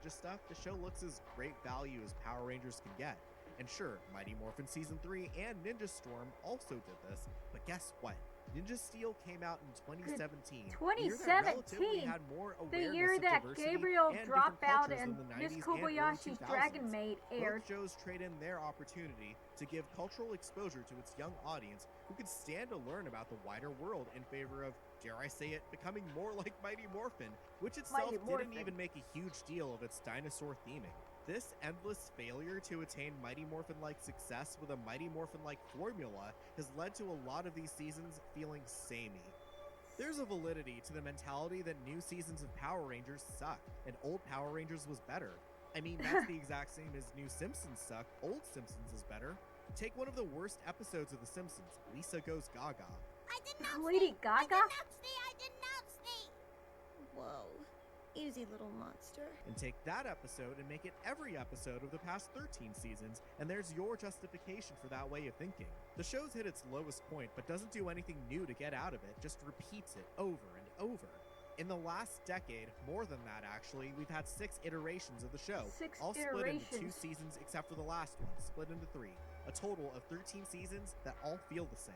Just stuff, the show looks as great value as Power Rangers can get. And sure, Mighty Morphin Season 3 and Ninja Storm also did this, but guess what? Ninja Steel came out in 2017. 2017? The year that Gabriel Dropout and Miss Kobayashi's Dragon Maid aired. Both shows trade in their opportunity to give cultural exposure to its young audience who could stand to learn about the wider world in favor of, dare I say it, becoming more like Mighty Morphin, which itself didn't even make a huge deal of its dinosaur theming. This endless failure to attain Mighty Morphin-like success with a Mighty Morphin-like formula has led to a lot of these seasons feeling samey. There's a validity to the mentality that new seasons of Power Rangers suck, and old Power Rangers was better. I mean, that's the exact same as new Simpsons suck, old Simpsons is better. Take one of the worst episodes of The Simpsons, Lisa Goes Gaga. I denounce Lady Gaga? I denounce thee! Whoa. Easy, little monster. And take that episode and make it every episode of the past 13 seasons, and there's your justification for that way of thinking. The show's hit its lowest point, but doesn't do anything new to get out of it, just repeats it over and over. In the last decade, more than that actually, we've had 6 iterations of the show, all split into 2 seasons except for the last one, split into 3. A total of 13 seasons that all feel the same.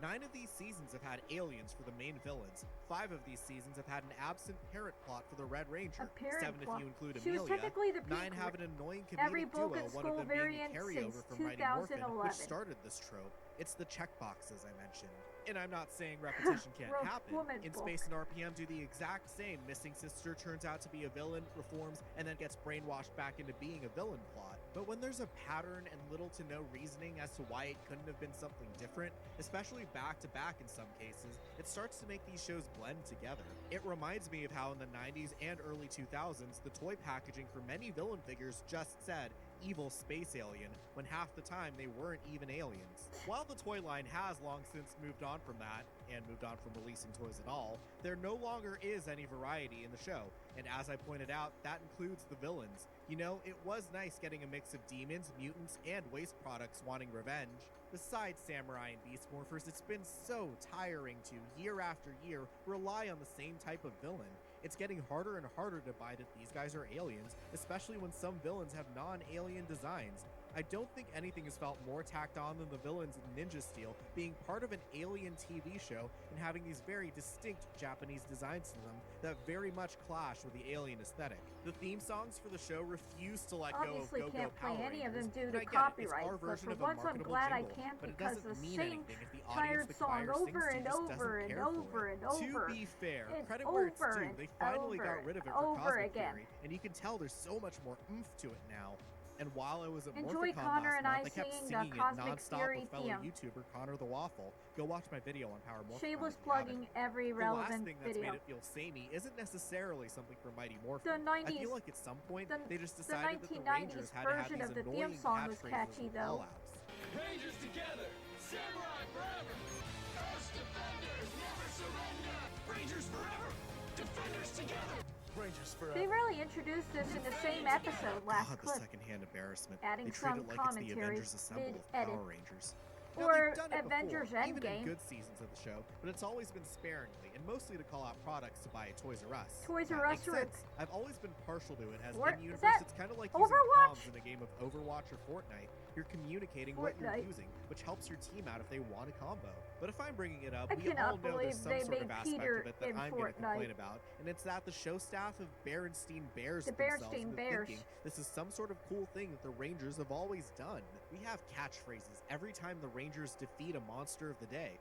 9 of these seasons have had aliens for the main villains. 5 of these seasons have had an absent parent plot for the Red Ranger. 7 if you include Amelia. 9 have an annoying comedic duo, one of them being a carryover from Mighty Morphin, which started this trope. It's the checkboxes I mentioned. And I'm not saying repetition can't happen. In Space and RPM do the exact same. Missing sister turns out to be a villain, reforms, and then gets brainwashed back into being a villain plot. But when there's a pattern and little to no reasoning as to why it couldn't have been something different, especially back to back in some cases, it starts to make these shows blend together. It reminds me of how in the 90s and early 2000s, the toy packaging for many villain figures just said, evil space alien, when half the time they weren't even aliens. While the toy line has long since moved on from that, and moved on from releasing toys at all, there no longer is any variety in the show, and as I pointed out, that includes the villains. You know, it was nice getting a mix of demons, mutants, and waste products wanting revenge. Besides Samurai and Beast Morphers, it's been so tiring to, year after year, rely on the same type of villain. It's getting harder and harder to buy that these guys are aliens, especially when some villains have non-alien designs. I don't think anything has felt more tacked on than the villains in Ninja Steel being part of an alien TV show and having these very distinct Japanese designs to them that very much clash with the alien aesthetic. The theme songs for the show refuse to let go of Go-Go can't play Power any Rangers, of them due and to I get it, copyright, it's our but version for of a once I'm marketable glad I jingle, can't but it because doesn't the mean same anything if the tired audience the song choir over sings to and just over doesn't and care over for it. and over. To be fair, and credit where it's over due, and they finally got over rid of it and for over Cosmic again. Fury, and you can tell there's so much more oomph to it now. And while I was at Enjoy Morphicon Connor last and I month, I kept singing singing the it Cosmic nonstop Fury with fellow theme. YouTuber Connor the Waffle. Go watch my video on Power Morphicon. Shameless if you haven't. plugging every The last relevant thing that's video. made it feel samey isn't necessarily something from Mighty Morphin. The 90s, I feel like at some point they just the decided that the 1990s Rangers had to have version these of the annoying theme song was catchphrases catchy with though. call-outs. Rangers together, Samurai forever, Earth's defenders never surrender, Rangers forever, defenders together. Rangers forever. They really introduced this in the same episode last God, the clip, secondhand embarrassment. adding They treat some it like it's the commentary Avengers Assemble of mid-edit. Power Rangers. Now, or they've done it Avengers before, even in Endgame. good seasons of the show, but it's always been sparingly, and mostly to call out products to buy at Toys R Us. Toys That R Us makes or sense. I've always been partial to it, as Is in-universe, that it's kind of like using Overwatch? comms in a game of Overwatch or Fortnite. You're communicating what you're Fortnite. using, which helps your team out if they want a combo. But if I'm bringing it up, I we all cannot know there's believe some they sort of made aspect Peter of it that in I'm going to complain Fortnite. about, and it's that the show staff of Berenstein Bears The themselves Berenstein into Bears. thinking this is some sort of cool thing that the Rangers have always done. We have catchphrases every time the Rangers defeat a monster of the day.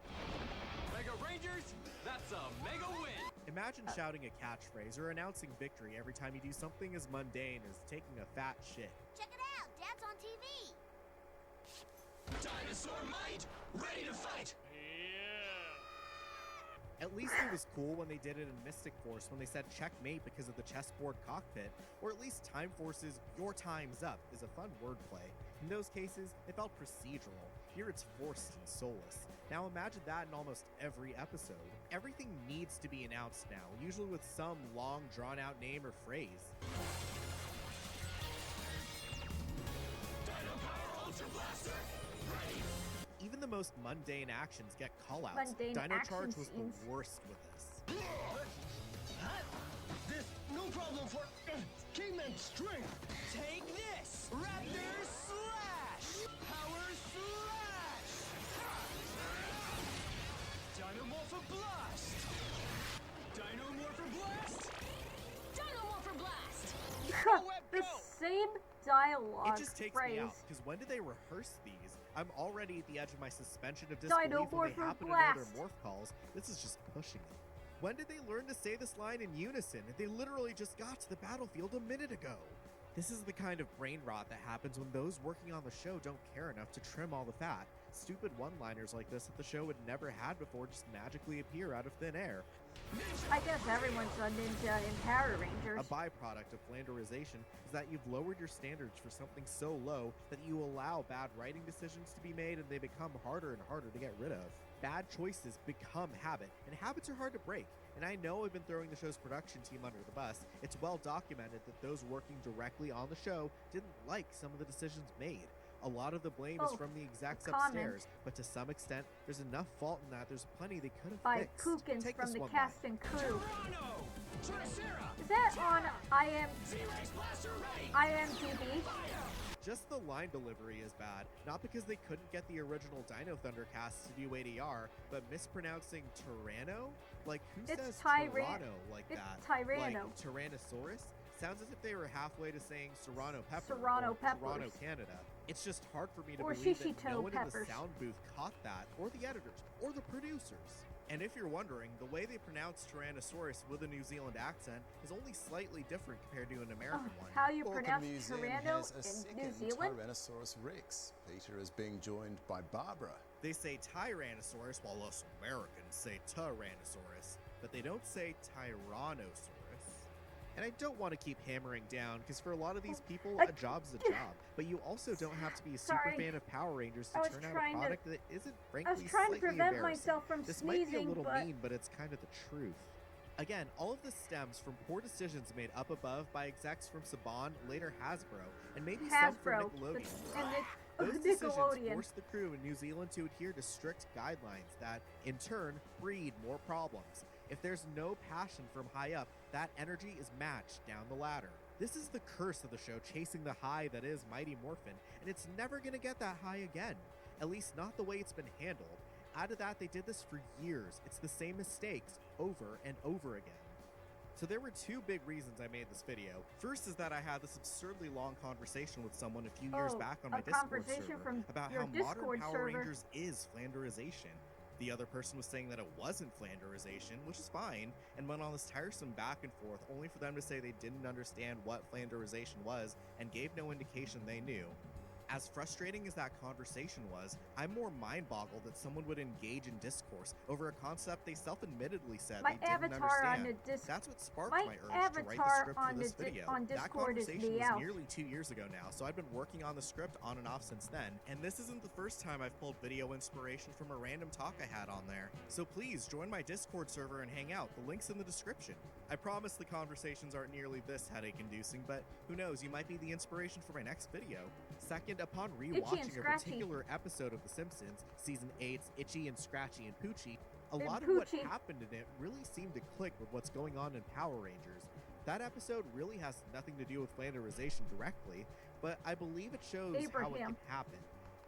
Mega Rangers, that's a mega win. Imagine shouting a catchphrase or announcing victory every time you do something as mundane as taking a fat shit. Check it out, Dad's on TV. Dinosaur might, ready to fight. At least it was cool when they did it in Mystic Force when they said checkmate because of the chessboard cockpit, or at least Time Force's your time's up is a fun wordplay. In those cases, it felt procedural. Here it's forced and soulless. Now imagine that in almost every episode. Everything needs to be announced now, usually with some long drawn-out name or phrase. Dino Power Ultra Blaster, ready. Even the most mundane actions get callouts. Mundane Dino action Charge was scenes. the worst with this. This no problem for Kingman strength. Take this. Raptor slash. Power slash. Dinomorph blast. Dinomorph blast. Dinomorph blast! The same dialogue It just takes me out, because when did they rehearse these? I'm already at the edge of my suspension of disbelief when they happen to know their morph calls. This is just pushing it. When did they learn to say this line in unison? They literally just got to the battlefield a minute ago. This is the kind of brain rot that happens when those working on the show don't care enough to trim all the fat. Stupid one-liners like this that the show had never had before just magically appear out of thin air. I guess everyone's a ninja in Power Rangers. A byproduct of Flanderization is that you've lowered your standards for something so low that you allow bad writing decisions to be made and they become harder and harder to get rid of. Bad choices become habit, and habits are hard to break. And I know I've been throwing the show's production team under the bus. It's well documented that those working directly on the show didn't like some of the decisions made. A lot of the blame is from the execs upstairs, but to some extent, there's enough fault in that there's plenty they could have fixed. By Pookins from the cast and crew. Is Is that on IMDb? Just the line delivery is bad, not because they couldn't get the original Dino Thundercast to do ADR, but mispronouncing Tyranno? Like, who says Tyranno like that? Tyranno. Like Tyrannosaurus? Sounds as if they were halfway to saying Serrano Pepper Serrano Peppers. Toronto, Canada. It's just hard for me to or believe that no one peppers. in the sound booth caught that, or the editors, or the producers. And if you're wondering, the way they pronounce Tyrannosaurus with a New Zealand accent is only slightly different compared to an American one. How you Orca pronounce Museum Tyranno has a in second New Zealand? Tyrannosaurus Rex. Peter is being joined by Barbara. They say Tyrannosaurus, while us Americans say Tyrannosaurus, but they don't say Tyrannosaurus. And I don't want to keep hammering down, because for a lot of these people, a job's a job. But you also don't have to be a super fan of Power Rangers to turn out a product that isn't, frankly, I was trying to prevent myself from this sneezing, might be a little mean, but it's kind of the truth. Again, all of this stems from poor decisions made up above by execs from Saban, later Hasbro, and maybe some from Nickelodeon. Those decisions forced the crew in New Zealand to adhere to strict guidelines that, in turn, breed more problems. If there's no passion from high up, that energy is matched down the ladder. This is the curse of the show, chasing the high that is Mighty Morphin, and it's never going to get that high again. At least not the way it's been handled. Out of that, they did this for years. It's the same mistakes over and over again. So there were two big reasons I made this video. First is that I had this absurdly long conversation with someone a few years back on my Discord server about how modern Power Rangers is Flanderization. The other person was saying that it wasn't Flanderization, which is fine, and went on this tiresome back and forth only for them to say they didn't understand what Flanderization was and gave no indication they knew. As frustrating as that conversation was, I'm more mind-boggled that someone would engage in discourse over a concept they self-admittedly said they didn't understand. That's what sparked my urge to write the script for this video. That conversation was nearly 2 years ago now, so I've been working on the script on and off since then, and this isn't the first time I've pulled video inspiration from a random talk I had on there. So please, join my Discord server and hang out. The link's in the description. I promise the conversations aren't nearly this headache-inducing, but who knows, you might be the inspiration for my next video. Second, upon rewatching a particular episode of The Simpsons, Season 8's Itchy and Scratchy and Poochie, a lot of what happened in it really seemed to click with what's going on in Power Rangers. That episode really has nothing to do with Flanderization directly, but I believe it shows how it can happen.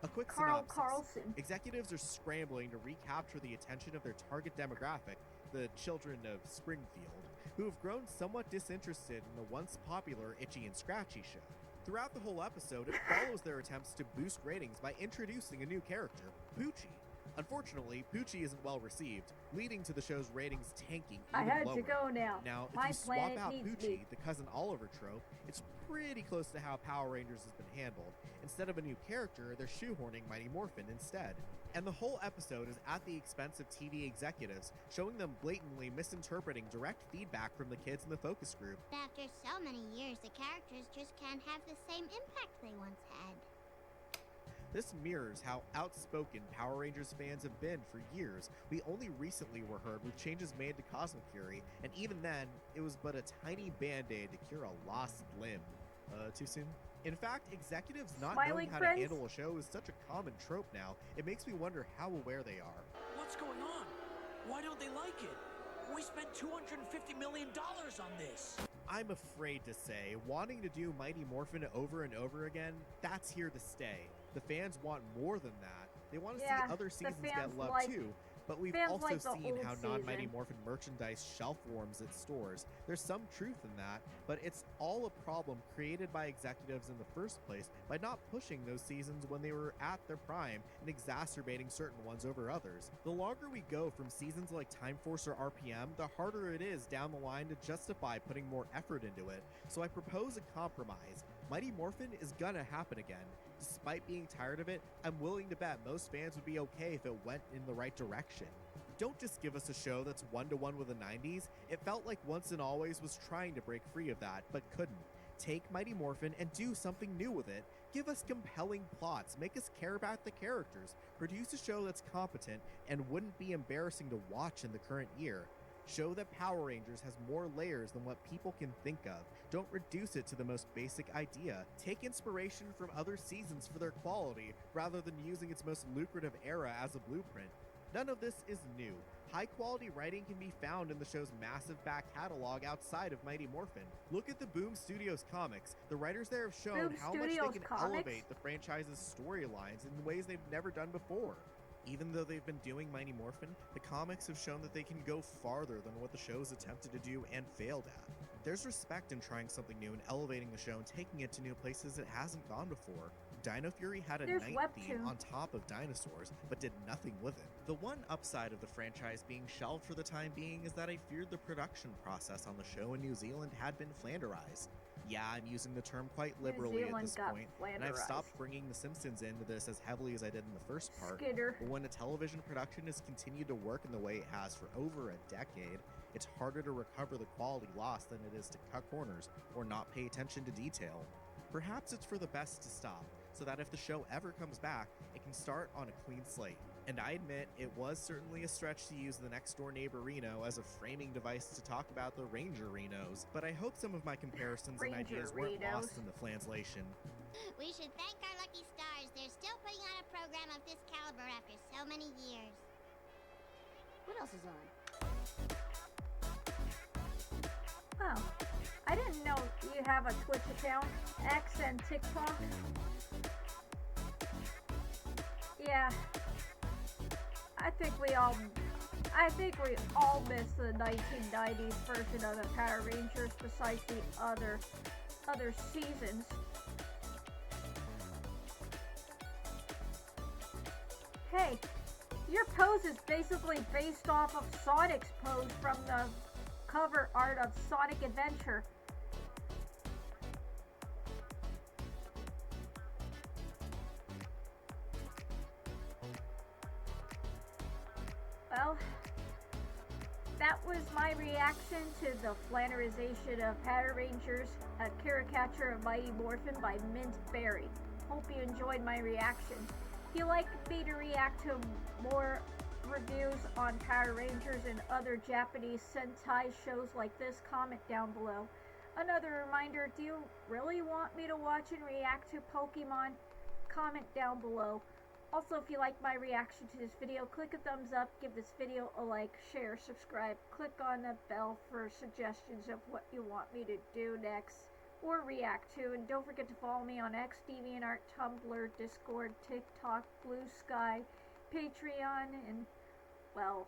A quick synopsis. Executives are scrambling to recapture the attention of their target demographic, the children of Springfield, who have grown somewhat disinterested in the once popular Itchy and Scratchy show. Throughout the whole episode, it follows their attempts to boost ratings by introducing a new character, Poochie. Unfortunately, Poochie isn't well received, leading to the show's ratings tanking even lower. To go now. Now, if you swap out Poochie, the Cousin Oliver trope, it's pretty close to how Power Rangers has been handled. Instead of a new character, they're shoehorning Mighty Morphin instead. And the whole episode is at the expense of TV executives, showing them blatantly misinterpreting direct feedback from the kids in the focus group. After so many years, the characters just can't have the same impact they once had. This mirrors how outspoken Power Rangers fans have been for years. We only recently were heard with changes made to Cosmic Fury, and even then, it was but a tiny band-aid to cure a lost limb. Too soon? In fact, executives not knowing how to handle a show is such a common trope now, it makes me wonder how aware they are. What's going on? Why don't they like it? We spent $250 million on this. I'm afraid to say, wanting to do Mighty Morphin over and over again, that's here to stay. The fans want more than that. They want to see other seasons get love too, but we've also seen how non-Mighty Morphin merchandise shelf warms at stores. There's some truth in that, but it's all a problem created by executives in the first place by not pushing those seasons when they were at their prime and exacerbating certain ones over others. The longer we go from seasons like Time Force or RPM, the harder it is down the line to justify putting more effort into it. So I propose a compromise. Mighty Morphin is gonna happen again. Despite being tired of it, I'm willing to bet most fans would be okay if it went in the right direction. Don't just give us a show that's one-to-one with the 90s. It felt like Once and Always was trying to break free of that, but couldn't. Take Mighty Morphin and do something new with it. Give us compelling plots, make us care about the characters, produce a show that's competent and wouldn't be embarrassing to watch in the current year. Show that Power Rangers has more layers than what people can think of. Don't reduce it to the most basic idea. Take inspiration from other seasons for their quality, rather than using its most lucrative era as a blueprint. None of this is new. High-quality writing can be found in the show's massive back catalog outside of Mighty Morphin. Look at the Boom Studios comics. The writers there have shown how much they can elevate the franchise's storylines in ways they've never done before. Even though they've been doing Mighty Morphin, the comics have shown that they can go farther than what the show's attempted to do and failed at. There's respect in trying something new and elevating the show and taking it to new places it hasn't gone before. Dino Fury had a night theme on top of dinosaurs, but did nothing with it. The one upside of the franchise being shelved for the time being is that I feared the production process on the show in New Zealand had been Flanderized. Yeah, I'm using the term quite liberally at this point, and I've stopped bringing The Simpsons into this as heavily as I did in the first part. But when a television production has continued to work in the way it has for over a decade, it's harder to recover the quality lost than it is to cut corners or not pay attention to detail. Perhaps it's for the best to stop, so that if the show ever comes back, it can start on a clean slate. And I admit, it was certainly a stretch to use the next door neighbor Reno as a framing device to talk about the Ranger Renos, but I hope some of my comparisons and ideas weren't lost in the flanslation. We should thank our lucky stars. They're still putting on a program of this caliber after so many years. What else is on? Oh, I didn't know you have a Twitch account, X and TikTok. Yeah, I think we all miss the 1990s version of the Power Rangers besides the other seasons. Hey, your pose is basically based off of Sonic's pose from the cover art of Sonic Adventure. Well, that was my reaction to the Flanderization of Power Rangers, a caricature of Mighty Morphin by Mint Berry. Hope you enjoyed my reaction. If you'd like me to react to more reviews on Power Rangers and other Japanese Sentai shows like this, comment down below. Another reminder, do you really want me to watch and react to Pokemon? Comment down below. Also, if you like my reaction to this video, click a thumbs up, give this video a like, share, subscribe, click on the bell for suggestions of what you want me to do next or react to, and don't forget to follow me on X, DeviantArt, Tumblr, Discord, TikTok, Blue Sky, Patreon, and well,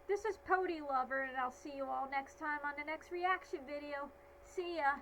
this is Ponylover, and I'll see you all next time on the next reaction video. See ya!